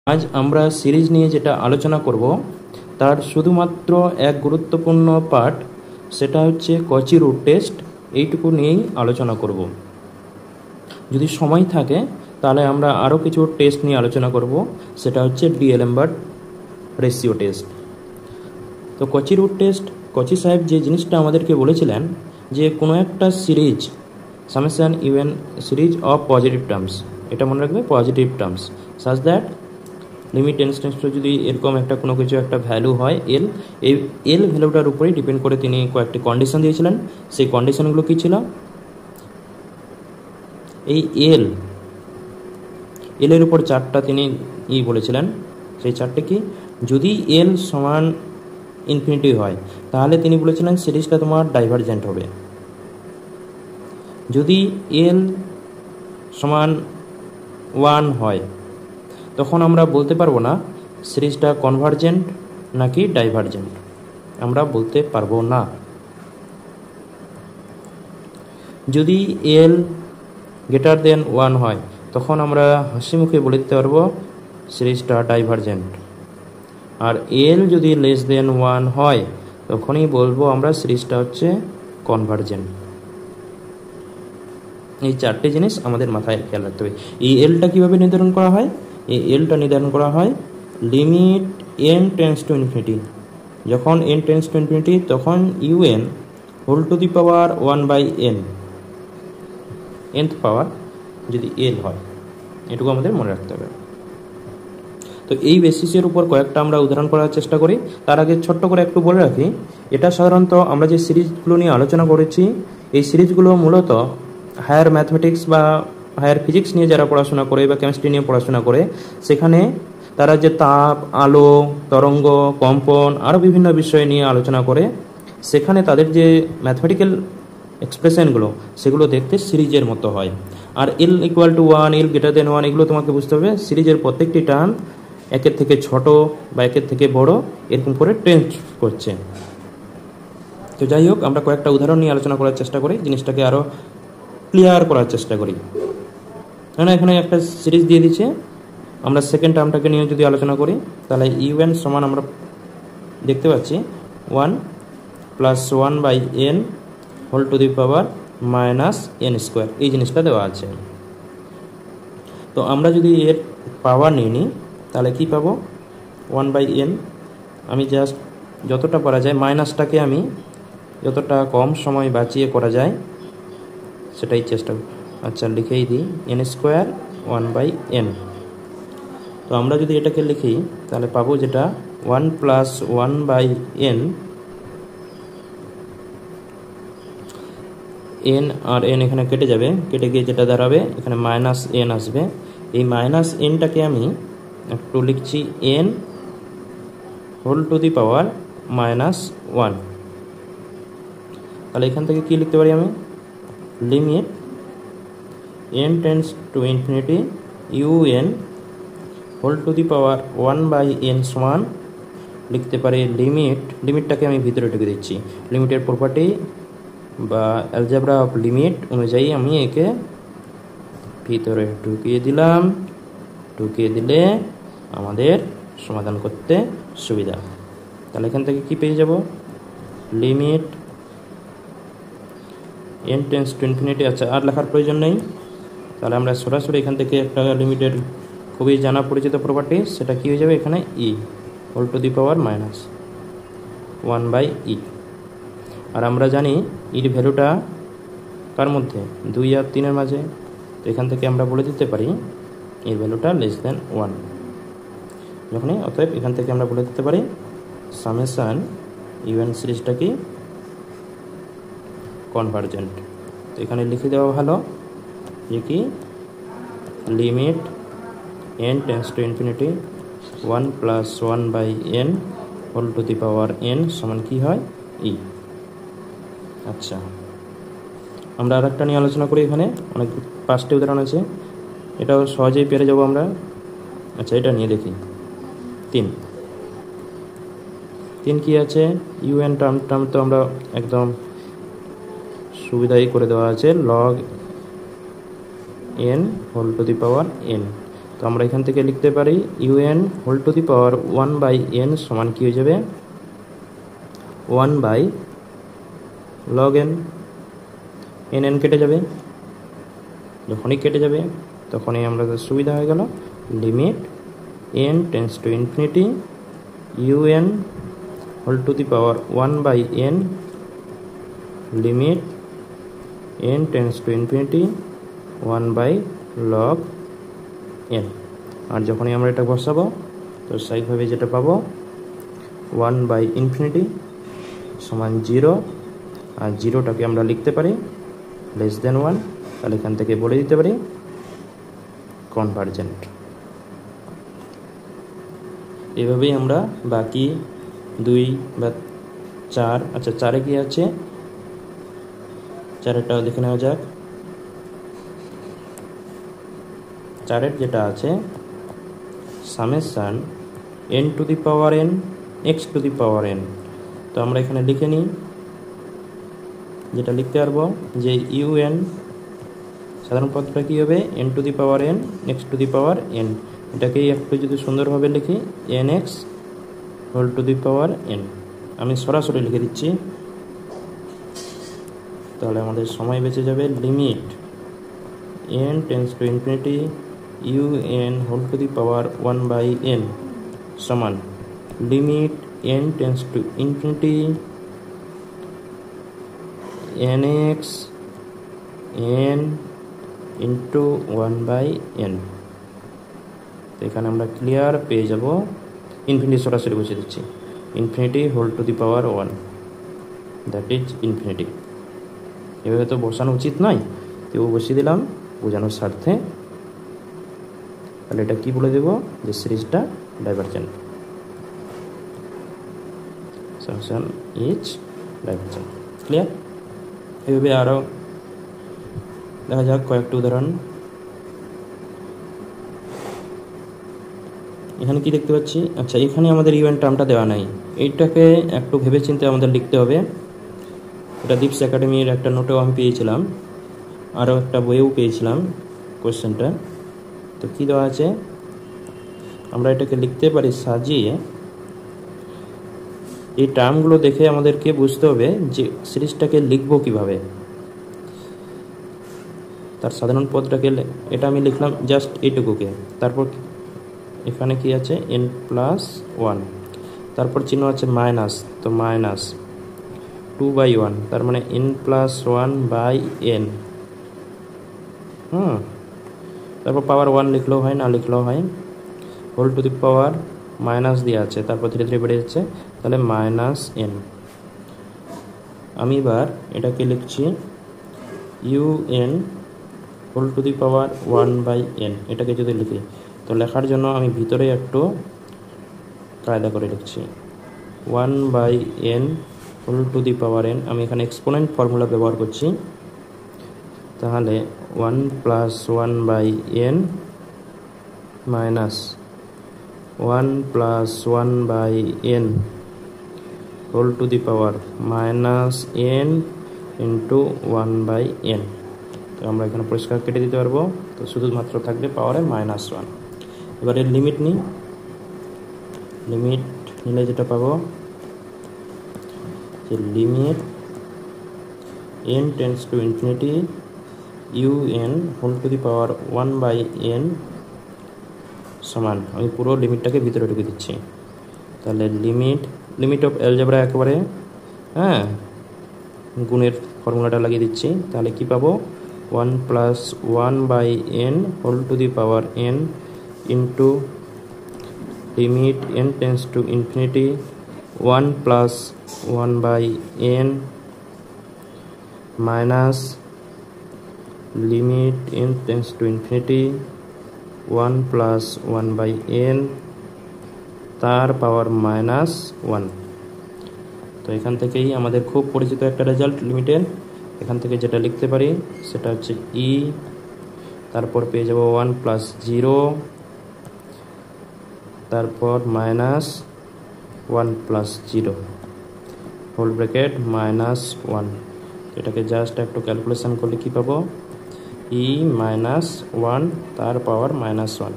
আজ আমরা সিরিজ নিয়ে যেটা আলোচনা করব তার শুধুমাত্র এক গুরুত্বপূর্ণ পার্ট, সেটা হচ্ছে কচি রুট টেস্ট। এইটুকু নিয়েই আলোচনা করব। যদি সময় থাকে তাহলে আমরা আরও কিছু টেস্ট নিয়ে আলোচনা করব, সেটা হচ্ছে ডি-এলএমবার্ট রেশিও টেস্ট। তো কচি রুট টেস্ট, কচি সাহেব যে জিনিসটা আমাদেরকে বলেছিলেন যে কোনো একটা series summation even series of positive terms, এটা মনে রাখবে positive terms, such that limit tends to যদি এরকম একটা কোনো কিছু একটা ভ্যালু হয় এল, এই এল ভ্যালুটার উপরেই ডিপেন্ড করে তিনি কয়েকটি কন্ডিশন দিয়েছিলেন। সেই কন্ডিশনগুলো কী ছিল? এই এলের উপর চারটা তিনি বলেছিলেন। সেই চারটে কি? যদি এল সমান ইনফিনিটি হয় তাহলে তিনি বলেছিলেন সিরিজটা তোমার ডাইভারজেন্ট হবে। যদি এল সমান 1 হয় তখন আমরা বলতে পারবো না সিরিজটা কনভার্জেন্ট নাকি ডাইভারজেন্ট, আমরা বলতে পারবো না। যদি এল গ্রেটার দেন 1 হয় তখন আমরা হাসি মুখে বলে দিতে পারবো সিরিজটা ডাইভারজেন্ট। আর এল যদি লেস দেন 1 হয় তখনই বলবো আমরা সিরিজটা হচ্ছে কনভার্জেন্ট। এই চারটে জিনিস আমাদের মাথায় খেয়াল রাখতে হবে। এই এলটা কীভাবে নির্ধারণ করা হয়? এই এলটা নির্ধারণ করা হয় limit n tends to infinity. যখন এন টেন্স টু ইনফিনিটি তখন u n whole to the power 1/n, nth power যদি এল হয়, এটুকু আমাদের মনে রাখতে হবে। তো এই বেসিসের উপর কয়েকটা আমরা উদাহরণ করার চেষ্টা করি। তার আগে ছোট্ট করে একটু বলে রাখি, এটা সাধারণত আমরা যে সিরিজগুলো নিয়ে আলোচনা করেছি, এই সিরিজগুলো মূলত হায়ার ম্যাথমেটিক্স বা হায়ার ফিজিক্স নিয়ে যারা পড়াশোনা করে বা কেমিস্ট্রি নিয়ে পড়াশোনা করে, সেখানে তারা যে তাপ, আলো, তরঙ্গ, কম্পন আরও বিভিন্ন বিষয় নিয়ে আলোচনা করে, সেখানে তাদের যে ম্যাথমেটিক্যাল এক্সপ্রেশনগুলো সেগুলো দেখতে সিরিজের মতো হয়। আর L equal to 1, L greater than 1, এগুলো তোমাকে বুঝতে হবে সিরিজের প্রত্যেকটি টার্ম একের থেকে ছোট বা একের থেকে বড় এরকম করে টেন্স করছে। তো যাই হোক, আমরা কয়েকটা উদাহরণ নিয়ে আলোচনা করার চেষ্টা করি, জিনিসটাকে আরও ক্লিয়ার করার চেষ্টা করি। না, এখানে একটা সিরিজ দিয়ে দিচ্ছে, আমরা সেকেন্ড টার্মটাকে নিয়ে যদি আলোচনা করি তাহলে ইউএন সমান আমরা দেখতে পাচ্ছি 1 + 1/n whole to the power -n², এই জিনিসটা দেওয়া আছে। তো আমরা যদি এর পাওয়ার নিয়ে নিই তাহলে কি পাবো? 1/n। আমি জাস্ট যতটা পারা যায় মাইনাসটাকে আমি যতটা কম সময় বাঁচিয়ে করা যায় সেটাই চেষ্টা, আচ্ছা লিখেই দিই n² 1/n। তো আমরা যদি এটাকে লিখি তাহলে পাবো যেটা 1 + 1/n, n আর n এখানে কেটে যাবে, কেটে গিয়ে যেটা দাঁড়াবে এখানে -n আসবে। এই -nটাকে আমি একটু লিখছি n whole to the power -1। তাহলে এখান থেকে কি লিখতে পারি আমি? Limit n tends to infinity un whole to the power 1/n সমান লিখতে পারি লিমিটটাকে আমি ভিতরে ঢুকে দিচ্ছি। লিমিটের প্রপার্টি বা অ্যালজেব্রা অফ লিমিট অনুযায়ী আমি একে ভিতরে ঢুকিয়ে দিলাম। ঢুকিয়ে দিলে আমাদের সমাধান করতে সুবিধা। তাহলে এখান থেকে কি পেয়ে যাব? Limit n tends to infinity. আচ্ছা, আর লেখার প্রয়োজন নেই, তাহলে আমরা সরাসরি এখান থেকে একটা লিমিটের খুবই জানা পরিচিত প্রপার্টি, সেটা কি হয়ে যাবে এখানে e whole to the power -1/e। আর আমরা জানি ইর ভ্যালুটা কার মধ্যে? 2 আর 3 এর মাঝে। তো এখান থেকে আমরা বলে দিতে পারি এর ভ্যালুটা লেস দেন 1। যখনই, অতএব এখান থেকে আমরা বলে দিতে পারি সামেশন ইভেন সিরিজটা কি কনভার্জেন্ট। তো এখানে লিখে দেওয়া ভালো যে কি limit n tends to infinity 1 + 1/n whole to the power n সমান কি হয়? e। আচ্ছা, আমরা আর একটা নিয়ে আলোচনা করি। এখানে অনেক 5টি উদাহরণ আছে, এটাও সহজেই পেরে যাব আমরা। আচ্ছা, এটা নিয়ে দেখি 3 কি আছে? ইউএন টার্ম তো আমরা একদম সুবিধাই করে দেওয়া আছে log n whole to the power n। তো আমরা এখান থেকে লিখতে পারি un whole to the power 1/n সমান কি হয়ে যাবে 1/log n। n কেটে যাবে, যখনই কেটে যাবে তখনই আমাদের সুবিধা হয়ে গেল limit n tends to infinity un whole to the power 1/n limit n tends to infinity 1/log n। আর যখনই আমরা এটা বসাবো তো স্বাভাবিকভাবে যেটা পাবো 1/∞ সমান 0, আর 0টাকে আমরা লিখতে পারি লেস দেন 1, তাহলে এখান থেকে বলে দিতে পারি কনভার্জেন্ট। এভাবেই আমরা বাকি 2 বা 4, আচ্ছা 4-এ কি আছে 4-এরটাও দেখে নেওয়া যাক। 4-এর যেটা আছে summation n to the power n x to the power n, তো আমরা এখানে লিখে নিই, যেটা লিখতে পারবো যে un সাধারণ পদটা কী হবে n to the power n x to the power n, এটাকেই একটু যদি সুন্দরভাবে লিখি nx whole to the power n। আমি সরাসরি লিখে দিচ্ছি, তাহলে আমাদের সময় বেঁচে যাবে limit n tends to infinity un whole to the power 1/n সমান limit n tends to infinity nx n into 1/n। তো এখানে আমরা ক্লিয়ার পেয়ে যাব ইনফিনিটি সরাসরি বসিয়ে দিচ্ছি infinity whole to the power 1, that is infinity. এভাবে তো বসানো উচিত নয়, তবু বসিয়ে দিলাম বোঝানোর স্বার্থে। তাহলে এটা কি বলে দেব যে সিরিজটা divergent, summation is divergent. Clear? এভাবে আরও দেখা যাক কয়েকটি উদাহরণ। এখানে কি দেখতে পাচ্ছি, আচ্ছা এখানে আমাদের ইভেন্ট টার্মটা দেওয়া নাই, এইটাকে একটু ভেবেচিন্তে আমাদের লিখতে হবে। এটা দীপস একাডেমির একটা নোটেও আমি পেয়েছিলাম, আরও একটা বইয়েও পেয়েছিলাম কোয়েশ্চেনটা। তো কী দেওয়া আছে, আমরা এটাকে লিখতে পারি সাজিয়ে। এই টার্মগুলো দেখে আমাদেরকে বুঝতে হবে যে সিরিজটাকে লিখবো কিভাবে। তার সাধারণ পদটাকে এটা আমি লিখলাম জাস্ট এইটুকুকে, তারপর এখানে কি আছে n+1, তারপর চিহ্ন আছে মাইনাস, তো মাইনাস 2/1, তার মানে n+1/n। তারপর পাওয়ার 1 লিখলেও হয়, না লিখলেও হয়। Whole to the power minus দিয়ে আছে, তারপর ধীরে ধীরে বেড়ে যাচ্ছে, তাহলে -n। আমি এবার এটাকে লিখছি un whole to the power 1/n। এটাকে যদি লিখি তো লেখার জন্য আমি ভিতরে একটু কায়দা করে লিখছি 1/n whole to the power n। আমি এখানে এক্সপোনেন্ট ফর্মুলা ব্যবহার করছি, তাহলে 1+1/n minus 1+1/n whole to the power -n into 1/n। তো আমরা এখানে পরিষ্কার কেটে দিতে পারবো, তো শুধুমাত্র থাকবে পাওয়ারে -1। এবার এর লিমিট নিই, লিমিট নিলে যেটা পাবো যে limit n tends to infinity un whole to the power 1/n সমান, আমি পুরো লিমিটটাকে ভিতরে ঢুকে দিচ্ছি। তাহলে লিমিট অফ অ্যালজেব্রা একেবারে গুণের ফর্মুলাটা লাগিয়ে দিচ্ছি, তাহলে কি পাবো 1+1/n whole to the power n into limit n tends to infinity 1+1/n minus limit n tends to infinity 1+1/n তার পাওয়ার -1। তো এখান থেকেই আমাদের খুব পরিচিত একটা রেজাল্ট লিমিটের, এখান থেকে যেটা লিখতে পারি সেটা হচ্ছে e, তারপর পেয়ে যাব 1+0, তারপর -1+0 হোল ব্র্যাকেট -1। এটাকে জাস্ট একটু ক্যালকুলেশন করলে কি পাবো e -1 তার পাওয়ার -1।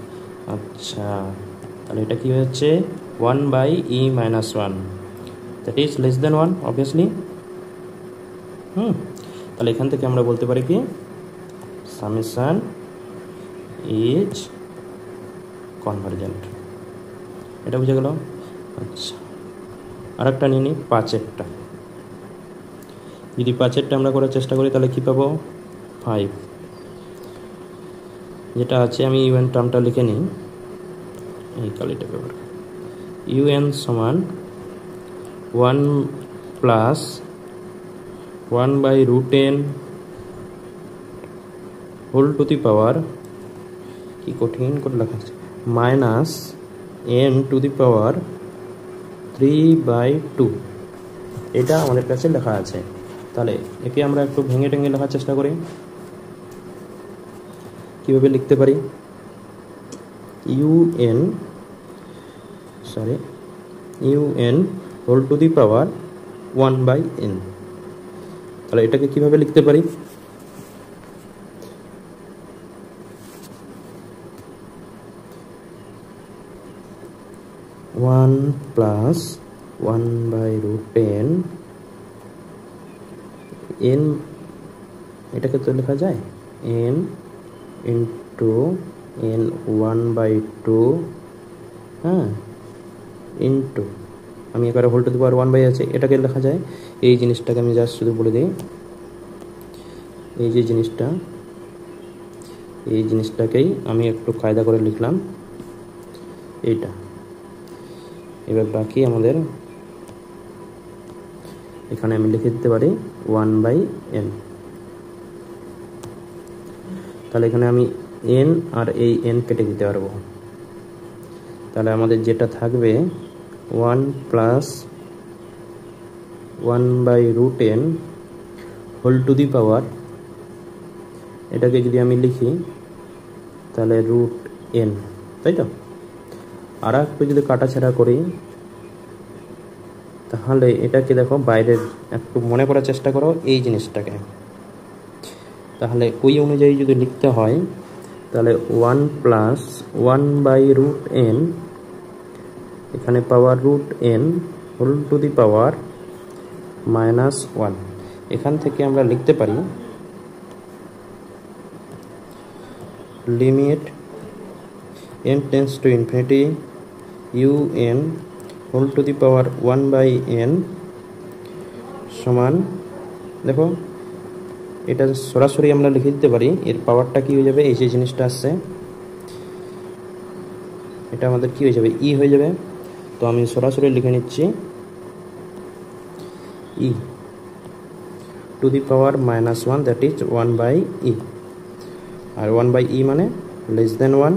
আচ্ছা, তাহলে এটা কি হচ্ছে 1/e minus 1, that is less than 1 obviously. তাহলে এখান থেকে আমরা বলতে পারি কি সামেশন ইজ কনভার্জেন্ট। এটা বুঝে গেল। আচ্ছা, আর একটা নিয়ে নিই 5-এরটা। যদি 5-এরটা আমরা করার চেষ্টা করি তাহলে কী পাবো 5, যেটা আছে আমি ইউএন টার্মটা লিখে নিই এই কালিটা ব্যবহার। ইউএন সমান 1 plus 1/√n whole to the power, কি কঠিন করে লেখা আছে, minus n to the power 3/2, এটা আমাদের কাছে লেখা আছে। তাহলে একে আমরা একটু ভেঙে টেঙে লেখার চেষ্টা করি। কীভাবে লিখতে পারি, u n whole to the power 1/n। তাহলে এটাকে কিভাবে লিখতে পারি, ওয়ান প্লাস 1/√n n, এটাকে তো লেখা যায় n ইন্টু n 1/2, হ্যাঁ, ইন্টু আমি এবারে হোল টু দি পাওয়ার 1/, আছে এটাকে লেখা যায়। এই জিনিসটাকে আমি জাস্ট শুধু বলে দিই, এই যে জিনিসটা, এই জিনিসটাকেই আমি একটু কায়দা করে লিখলাম এইটা। এবার বাকি আমাদের এখানে আমি লিখে দিতে পারি 1/n। তাহলে এখানে আমি n আর এই n কেটে দিতে পারবো। তাহলে আমাদের যেটা থাকবে 1 plus 1/√n whole to the power, এটাকে যদি আমি লিখি তাহলে √n, তাই তো। আর একটু যদি কাটাছেড়া করি তাহলে এটাকে দেখো বাইরের একটু মনে করার চেষ্টা করো এই জিনিসটাকে। তাহলে ওই অনুযায়ী যদি লিখতে হয় তাহলে 1 প্লাস 1/√n, এখানে power √n whole to the power -1। এখান থেকে আমরা লিখতে পারি limit n tends to infinity un whole to the power 1/n সমান, দেখো এটা সরাসরি আমরা লিখে দিতে পারি, এর পাওয়ারটা কি হয়ে যাবে, এই যে জিনিসটা আসছে এটা আমাদের কি হয়ে যাবে ই হয়ে যাবে। তো আমি সরাসরি লিখে নিচ্ছি E to the power -1, that is 1/e, আর 1/e মানে লেস দেন 1।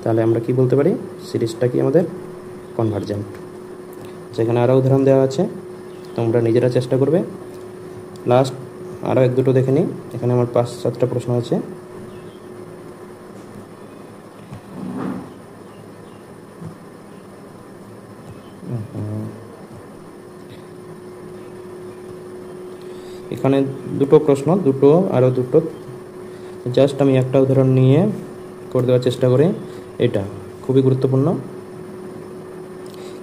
তাহলে আমরা কি বলতে পারি সিরিজটা কি আমাদের কনভার্জেন্ট। যেখানে আরও উদাহরণ দেওয়া আছে, তোমরা নিজেরা চেষ্টা করবে। লাস্ট আরও 1-2টো দেখে নিই, এখানে আমার 5-7টা প্রশ্ন আছে। এখানে 2টো প্রশ্ন, আরও 2টো, জাস্ট আমি একটা উদাহরণ নিয়ে করে দেওয়ার চেষ্টা করি। এটা খুবই গুরুত্বপূর্ণ।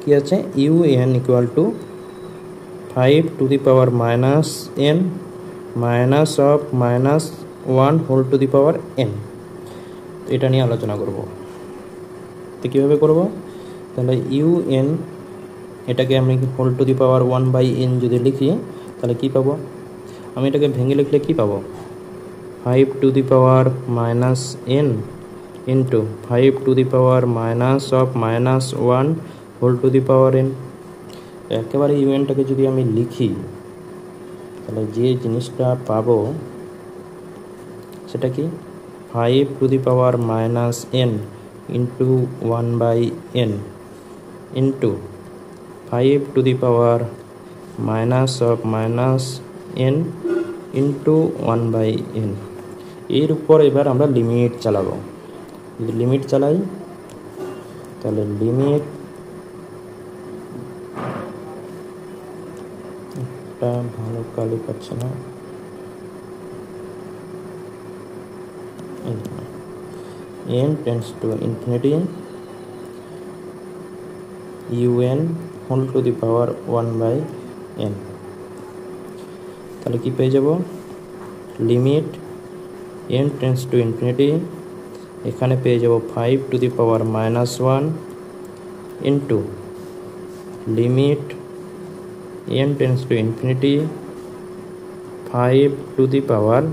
কি আছে, un equal to 5 to the power -n minus of -1 whole to the power n। এটা নিয়ে আলোচনা করব। তো কীভাবে করব, তাহলে un এটাকে আমি whole to the power 1/n যদি লিখি তাহলে কি পাবো, আমি এটাকে ভেঙে লিখলে কি পাবো 5 to the power -n into 5 to the power -1 whole to the power n। একেবারে ইউএনটাকে যদি আমি লিখি তাহলে যে জিনিসটা পাবো সেটা কি 5 to the power -n into 1/n into 5 to the power -n into 1/n। এর উপর এবার আমরা লিমিট চালাবো। যদি লিমিট চালাই তাহলে লিমিট, একটা ভালো কালি পাচ্ছে না, n tends to infinity un whole to the power 1/n। তাহলে কি পেয়ে যাব, limit n tends to infinity, এখানে পেয়ে যাব 5 to the power -1 into limit n tends to infinity 5 to the power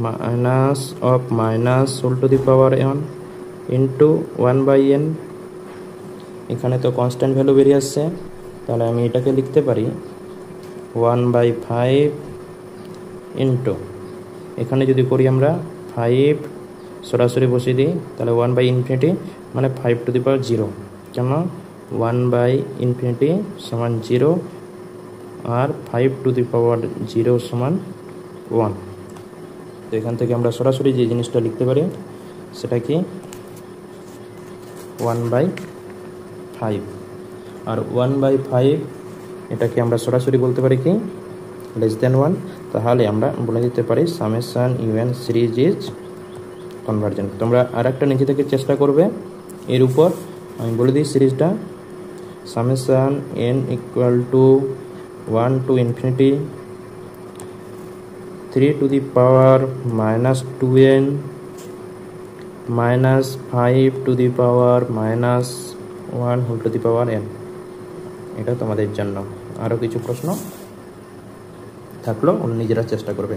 minus of minus whole to the power n into 1/n। এখানে তো constant value বেরিয়ে আসছে, তাহলে আমি এটাকে লিখতে পারি 1/5 ইন্টু, এখানে যদি করি আমরা 5 সরাসরি বসিয়ে দিই, তাহলে 1/∞ মানে 5 টু দি পাওয়ার 0, কেন 1/∞ সমান 0 আর 5 টু দি পাওয়ার 0 সমান 1। তো এখান থেকে আমরা সরাসরি যে জিনিসটা লিখতে পারি সেটা কি 1/5, আর 1/5 এটাকে আমরা সরাসরি বলতে পারি কি <1। তাহলে আমরা বলে দিতে পারি summation un series is convergent. তোমরা আর একটা নিচে থেকে চেষ্টা করবে এর উপর, আমি বলে দিই সিরিজটা summation n equal to 1 to infinity 3 to the power -2n minus 5 to the power -1 whole to the power n। এটা তোমাদের জন্য। আরও কিছু প্রশ্ন থাকলো নিজেরা চেষ্টা করবে।